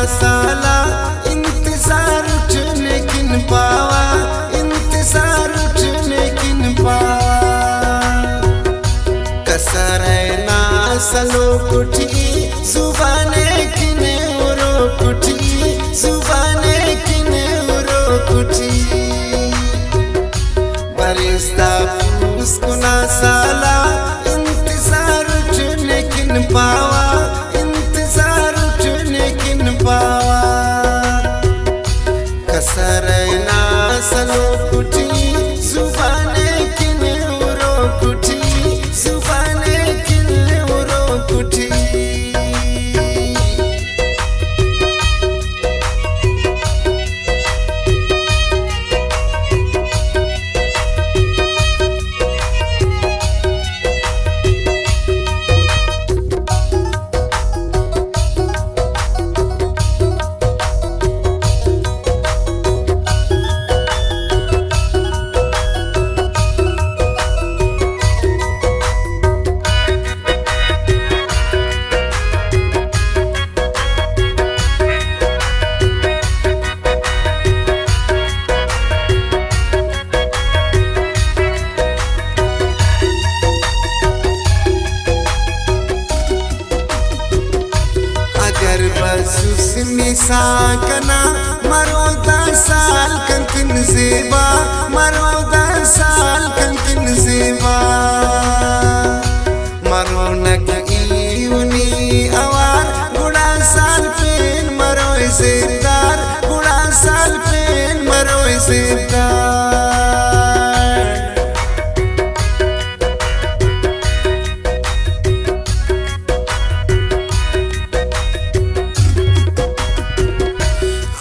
साला इंतजार उठ लेकिन पावा, इंतजार उठ लेकिन पावा। कसरैना सलो कुठी सुबाने किने उरो कुठी, सुबाने किने उरो कुठी। बरिस्ता फूसकुना साला इंतजार उठ लेकिन पावा, इंतजार उठ लेकिन पावा। कसरैना सलो कुठी सुबाने किने उरो कुठी, सुबाने किने उरो कुठी। बसुसमिसा कना मरो 10 साल कंकिन सेवा, मरो 10 साल कंकिन सेवा। मरो नकी आवार गुड़ा साल पेन मरो सेदार, गुड़ा साल पेन मरो सेदार।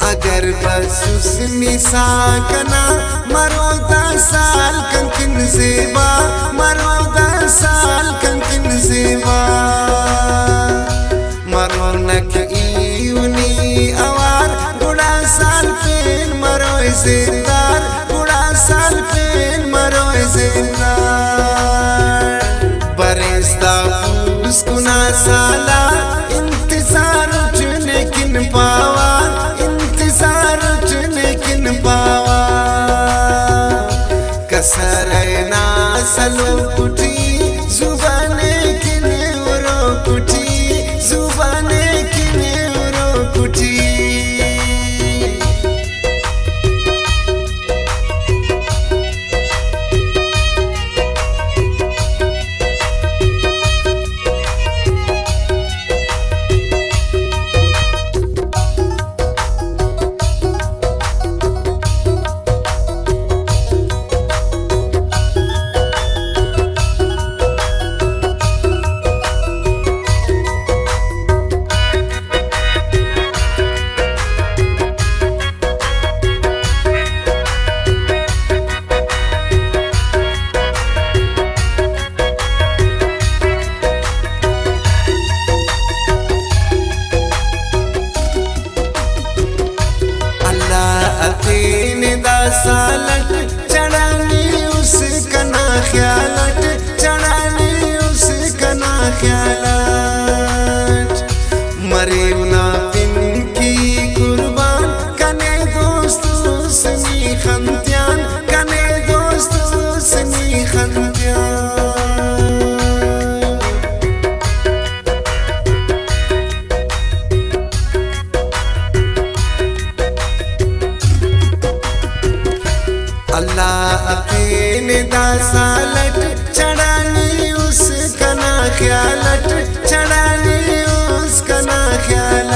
अगर बसुसमिसा कना मरो 10 साल कंकिन सेवा, मरो 10 साल कंकिन सेवा। मरो नकी आवार गुड़ा साल पेन मरो सेदार, गुड़ा साल पेन मरो सेदार। बरिस्ता फूसकुना साला इंतजार उठ लेकिन पावा, इंतजार उठ लेकिन पावा। कसरैना सलो कुठी जुबाने किने उरो कुठी, जुबाने किने उरो कुठी। सालट चढ़ानी उसका ना ख्यालट, चढ़ानी उसका ना ख्यालट। मरे ना बिन की कुर्बान कने दोस्तों सनी खंत्यान, कने दोस्तों सनी खंत्यान। अल्लाह अपने 10 सालट चढ़ानी उसका ना ख्यालट, चढ़ानी उसका ना ख्यालट।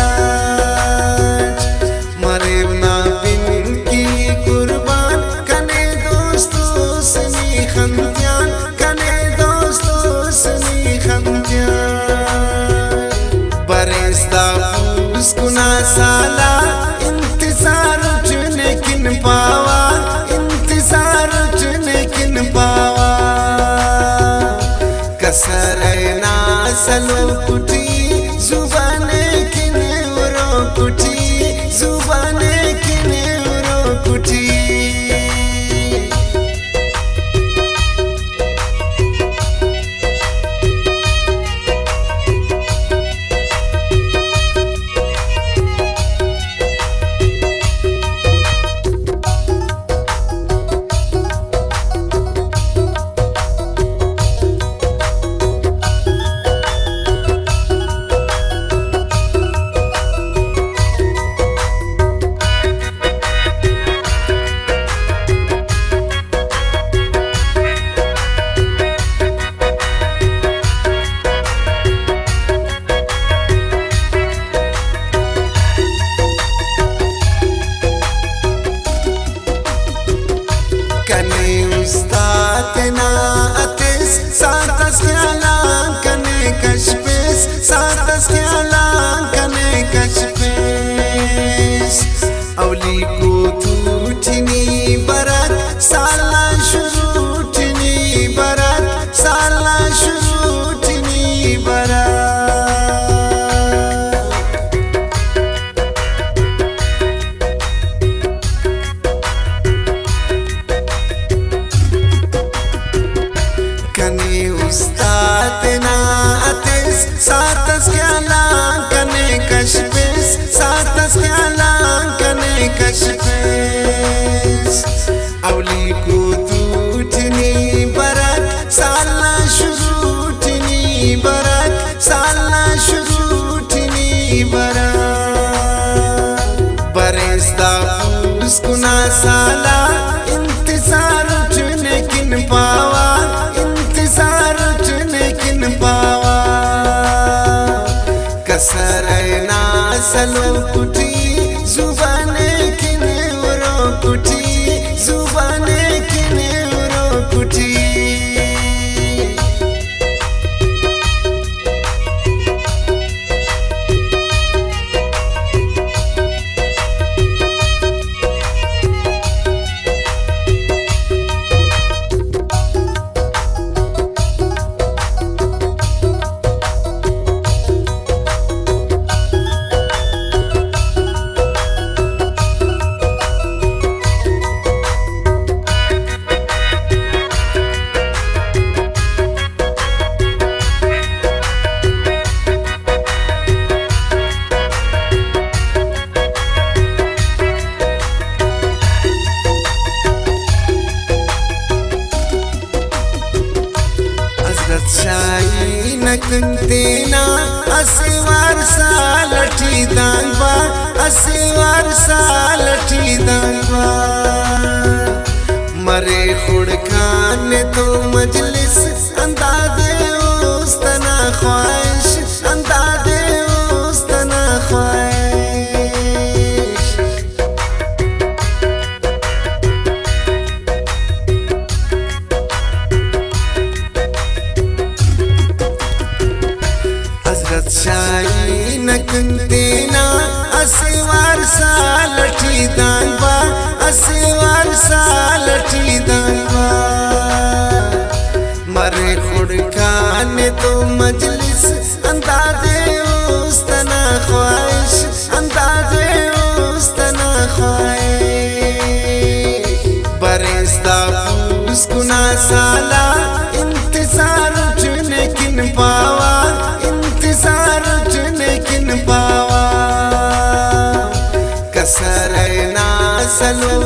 मरे ना बिन की कुर्बान कने दोस्तों सनी खंत्यान, कने दोस्तों सनी खंत्यान। बरिस्ता फूसकुना साला इंतजार उठ लेकिन पावा, इंतजार उठ लेकिन पावा। कसरैना सलो कुठी जुबाने किने उरो कुठी, जुबाने किने उरो कुठी। सातस ख्यालां कने कशपेस अवली को तूठनी बरत साला शुरूठनी बरत साला शुरूठनी बरत उस्ताद ना अतिस सातस ख्यालां कने कशपेस सातस ख्यालां कने कशपेस अवली को तूठनी बरत साला शुरूठनी बरत साला शुरूठनी बरत बरेस्ता उसकुना साला इंतजार उठने किन पावा पावा कसरना सलो कुटी जुबाने किने उरो कुटी जुबाने किने उरो कुटी शाही नकंतेना असिवार सालठी दांगबा असिवार सालठी दांगबा मरे खुड़खान तो मजलिस अंदाज़े उस्तना ख्वाहिश अंदाज़े उस्तना ख्वाहिश शाही नकंतेना असिवार सालठी दांगबा असिवार सालठी दांगबा मरे खुड़खान तो मजलिस अंदाज़े उस्तना ख्वाहिश अंदाज़े उस्तना ख्वाहिश बरेस्ता उसकुना साला इंतजार उठने किन पावा किन पावा कसरना सलो